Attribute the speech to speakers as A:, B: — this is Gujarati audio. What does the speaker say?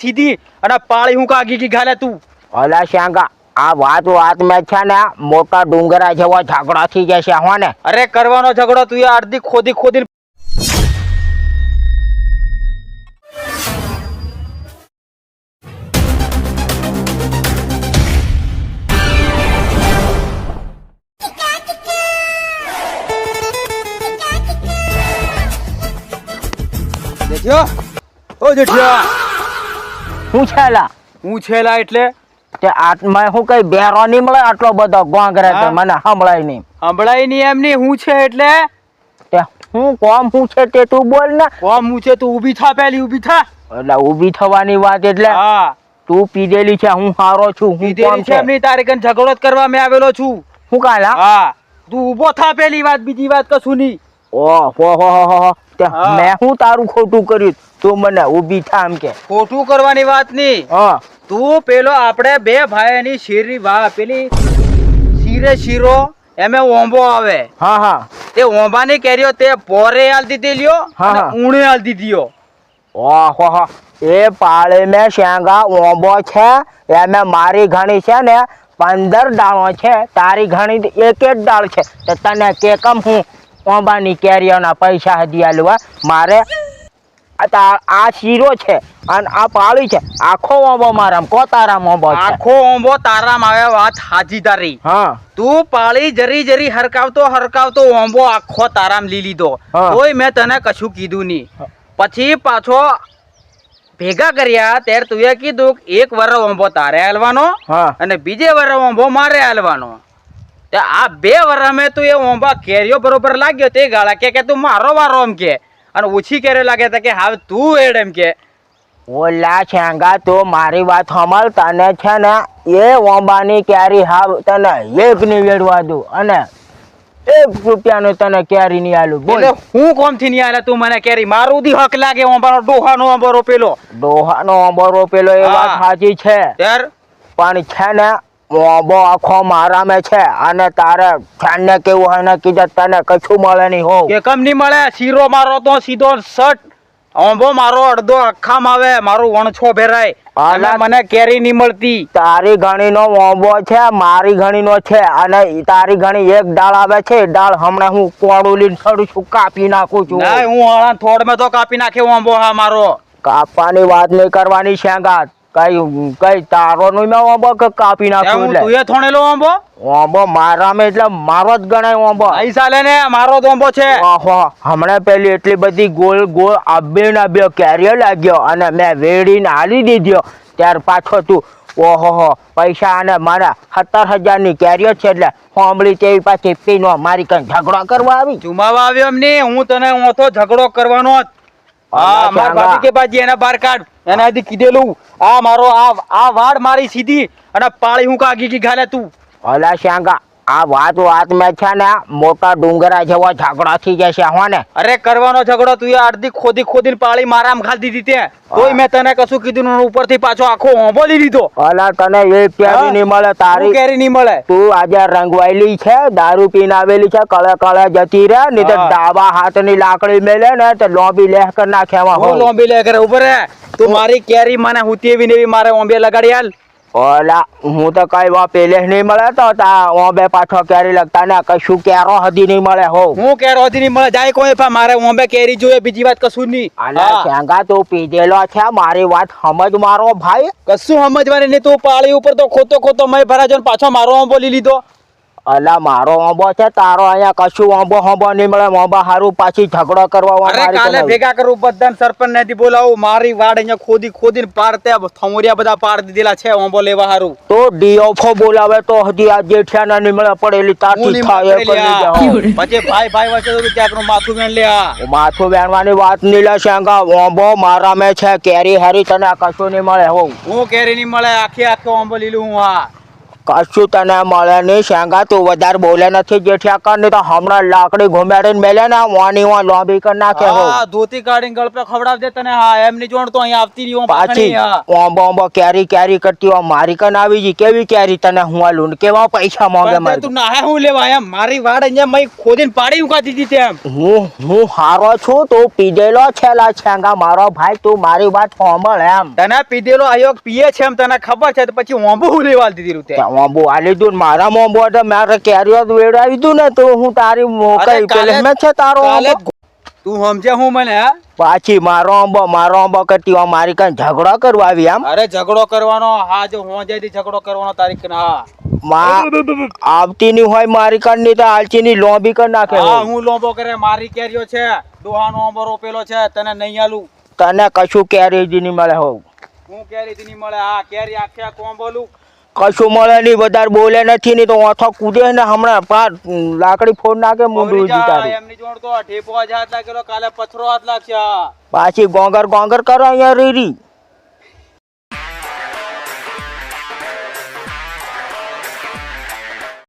A: સીધી અને પાળી હું કાગી કી ગાલે તું
B: અલા શાંગા આ વાત મેં છે ને મોટા ડુંગરા જેવા ઝઘડા થઈ જશે હો ને.
A: અરે કરવાનો ઝઘડો તું એ અડધી ખોદી જેઠિયા ઓ જેઠિયા
B: શું છેલા
A: હું છેલા એટલે
B: તે આટમાં હું કઈ બેરો નહીં મળે આટલો બધો ગોંગરે તો મને સંભળાય નહીં.
A: સંભળાય નહીં એમની હું છે એટલે
B: તે હું કોમ હું છે તે તું બોલ ને.
A: કોમ હું છે તું ઊભી થા પેલી ઊભી થા.
B: એટલે ઊભી થવાની વાત એટલે
A: હા
B: તું પીધેલી છે હું હારો છું હું કોમ છે
A: એમની તારી કન ઝઘડો જ કરવા મેં આવેલો છું.
B: હું કાલા
A: હા તું ઊભો થા પેલી વાત બીજી વાત કશું નહીં.
B: ઓહો તે
A: હા.
B: મેં હું તારું ખોટું કર્યું તું મને ઊભી થા એમ કે.
A: ખોટું કરવાની વાત નહીં.
B: હા
A: તું પેલો આપણે બે ભાઈની શીરી વા પેલી શીરે શીરો એમે ઓંબો આવે
B: હા
A: તે ઓંબાની કેરીઓ તે પોરે આલ દીધી લ્યો
B: હા,
A: અને
B: હા.
A: ઊણે આલ દીધીયો.
B: ઓહો એ પાળે મેં શેંગા ઓંબો છે એમે મારી ઘણી છે ને 15 ડાળો છે તારી ઘણી એક જ ડાળ છે તો તને કે કમ હું ઓંબાની કેરીઓના પૈસા હજી આલવા મારે આ શીરો છે અને આ પાળી છે આખો ઓંબો મારામ કો તારામ ઓંબો છે.
A: આખો ઓંબો તારામાં આવે વાત હાજી તારી.
B: હા
A: તું પાળી જરી હરકાવતો ઓંબો આખો તારામ લઈ લીધો
B: હા.
A: તોય મેં તને કશું કીધું નહીં. પછી પાછો ભેગા કર્યા ત્યારે તુંએ કીધું કે એક વર ઓંબો તારે હાલવાનો
B: હા
A: અને બીજે વર ઓંબો મારે હાલવાનો. તે આ 2 વરમાં તું એ ઓંબા કેરીઓ બરોબર લાગ્યો તે ગાળા કે તું મારો વારો એમ કે અને ઓછી કેરીઓ લાગે તો કે હવે તું એડ એમ કે.
B: ઓલા શેંગા તો મારી વાત સાંભળ તને છે ને એ ઓંબાની કેરી હાવ તને એક ની વેડવા દઉં અને 1 રૂપિયાનું તને કેરી નહીં આલું બોલ.
A: એટલે હું કોમથી નહીં આલે તું મને કેરી મારું દી હક લાગે ઓંબાનો ડોહાનો ઓંબો રોપેલો
B: ડોહાનો ઓંબો રોપેલો એ વાત
A: હા.
B: સાચી છે
A: ત્યાર
B: પણ છે ને ઓંબો આખો મારામે છે અને તારે છાનને કેવું હોય ને કીધું તને કશું મળે નહીં હોવ.
A: કે કમ નહીં મળે શીરો મારો તો સીધો શટ ઓંબો મારો અડધો આખામાં આવે મારું વણછો ભેરાય
B: આલા-
A: અને મને કેરી નહીં મળતી.
B: તારી ઘણીનો ઓંબો છે મારી ઘણીનો છે અને તારી ઘણી એક ડાળ આવે છે એ ડાળ હમણાં હું કોળું લઈને છડું છું કાપી નાખું છું.
A: ના હું હળા થોડ મેં તો કાપી નાખે ઓંબો હા મારો.
B: કાપવાની વાત નહીં કરવાની શેંગા કઈ તારો નું મેં ઓંબો કે કાપી નાખું
A: હું
B: એટલે
A: તું એ થોણેલો ઓંબો
B: ઓંબો મારામાં એટલે મારો જ ગણાય ઓંબો.
A: આઈ સાલે ને મારો જ ઓંબો છે.
B: ઓહો હમણાં પેલી એટલી બધી ગોળ આબ્યો કેરીઓ લાગ્યો અને મેં વેડીને હાલી દીધો ત્યાર પાછો તું ઓહો પૈસા અને મારા 17,000 ની કેરીઓ છે એટલે હોંબળી તેવી પાછી પીનો મારી કઈ ઝઘડો કરવા આવી.
A: ચુમાવા આવ્યો એમ નહીં હું તને ઓથો ઝઘડો કરવાનો જ. હા માર ભાભી કે બાજી એના બાર કાઢ એને આથી કીધેલું આ મારો આ વાડ મારી સીધી અને પાળી હું કાગી કી ગાલે તું.
B: અલા શાંગા આ વાત મેં છે ને મોટા ડુંગરા જેવા ઝઘડા થઈ જશે હો ને.
A: અરે કરવાનો ઝઘડો તું એ અડધી ખોદીને પાળી મારામ ખાલી દીધી તે તોય મેં તને કશું કીધું નહીં ઉપરથી પાછો આખો ઓંબો લઈ લીધો.
B: અલા તને એક કેરી નહીં મળે
A: તું
B: તારી
A: કેરી નહીં મળે.
B: તું આજે રંગવાયેલી છે દારૂ પીને આવેલી છે કળે જતી રહે નહીં તો
A: હા.
B: ડાબા હાથની લાકડી મેલે ને તો લોબી લેહ કર નાખ્યામાં
A: હું
B: હોય.
A: લોંબી લે કરે ઉપર હે તું મારી કેરી મને હુતી એવી ને એવી મારે ઓંબે લગાડી હાલ.
B: ઓલા હું તો કઈ વા પેલે નહીં મળે તો તા ઓબે પાછો કેરી લગતા ને કશું કેરો હદી નહીં મળે હો.
A: હું કેરો હજી નહીં મળે જાય કોઈ પા મારે ઓંબે કેરી જોઈએ બીજી વાત કશું નહીં.
B: અને
A: હા.
B: શેંગા તું પીધેલો છે મારી વાત સમજ મારો ભાઈ.
A: કશું સમજવાની નહીં તું પાળી ઉપર તો ખોતો મેં ભરાજો ને પાછો મારો ઓંબો લઈ લીધો.
B: અલા મારો ઓંબો છે તારો અહીંયા કશું ઓંબો નહીં મળે ઓંબા હારું પાછી ઝઘડો કરવા
A: અરે કાલે ભેગા કરું બધાને સરપંચ ને બોલાવું મારી વાડ અહીંયા ખોદીને પાડતે થમોરિયા બધા પાડ દીધેલા છે ઓંબો લેવા હારું.
B: તો ડીઓફો બોલાવે તો હજી આ જેઠિયાના નહીં મળે પડેલી
A: હું
B: તાતી
A: નહીં
B: થાય એ
A: પકડેલી
B: કરી
A: આ.
B: જાઓ.
A: પછી ભાઈ વચ્ચે તો ક્યાંકનું માથું વેણ લે આ.
B: માથું વેણવાની વાત નહીં લે શેંગા ઓંબો મારામે છે કેરી હારી તને આ કશું નહીં મળે હો.
A: હું કેરી નહીં મળે આખે ઓંબો લીલું હું આ
B: કશું તને મળે નહીં શેંગા તું વધારે બોલે નથી જેઠિયા કર નહીં તો હમણાં લાકડી ઘુમેડીને મેલે ને વાની વાં લોબી કરી નાખે હો
A: હા ધોતી કાઢીને ગળ પર ખવડાવ દે તને હા એમની જોણ તો અહીંયા આવતી નહીં
B: પાછી ઓંબો ઓંબો કેરી કરતી હોય મારી કન આવી જી કેવી કેરી તને હું આલું ને કેવા પૈસા માંગે મારે
A: તું નાહે હું લેવા એમ મારી વાડ અહીંયા મય ખોદીને પાડી ઉકા દીધી તેમ
B: હું હારો છું તું પીધેલો છે લા છેંગા મારો ભાઈ તું મારી વાત સાંભળ એમ
A: તને પીધેલો આયોગ પીએ છે એમ તને ખબર છે તો પછી ઓંબુ હું લેવા દીધી તે
B: ઓંબો આલી દઉં ને મારા મોંબો તો મારે કેરીઓ વેડાવી દઉં ને તો હું તારી કઈ પેલે મેં છે તારો
A: કાલે
B: ઓંબો.
A: તું સમજે હું મને હા
B: પાછી મારો આંબો કરતી હોય મારી કઈ ઝઘડો કરવા આવી આમ
A: અરે ઝઘડો કરવાનો હા જો હું જઈથી ઝઘડો કરવાનો તારીખ ના
B: આવતી ની હોય મારી કણ ની તો આલચી ની લોબી કર નાખે
A: હા હું લોબો કરે મારી કેરીઓ છે દોહાનો આંબો રોપેલો છે તને નહીં આલું
B: તને કશું કેરી જ નહીં મળે હોવ
A: હું કેરી થી નહીં મળે હા કેરી આખે કોમ બોલું
B: કશું મળે નહીં વધારે બોલે નથી નહીં તો ઓથો કૂદે ને હમણાં લાકડી ફોડ નાખે મુંડું જીતાડી
A: એમની જોડ તો ઠેપો જ હાથ લાગેલો કાલે પથરો હાથ લાગશે
B: પાછી ગોંગર કરો અહીંયા રીરી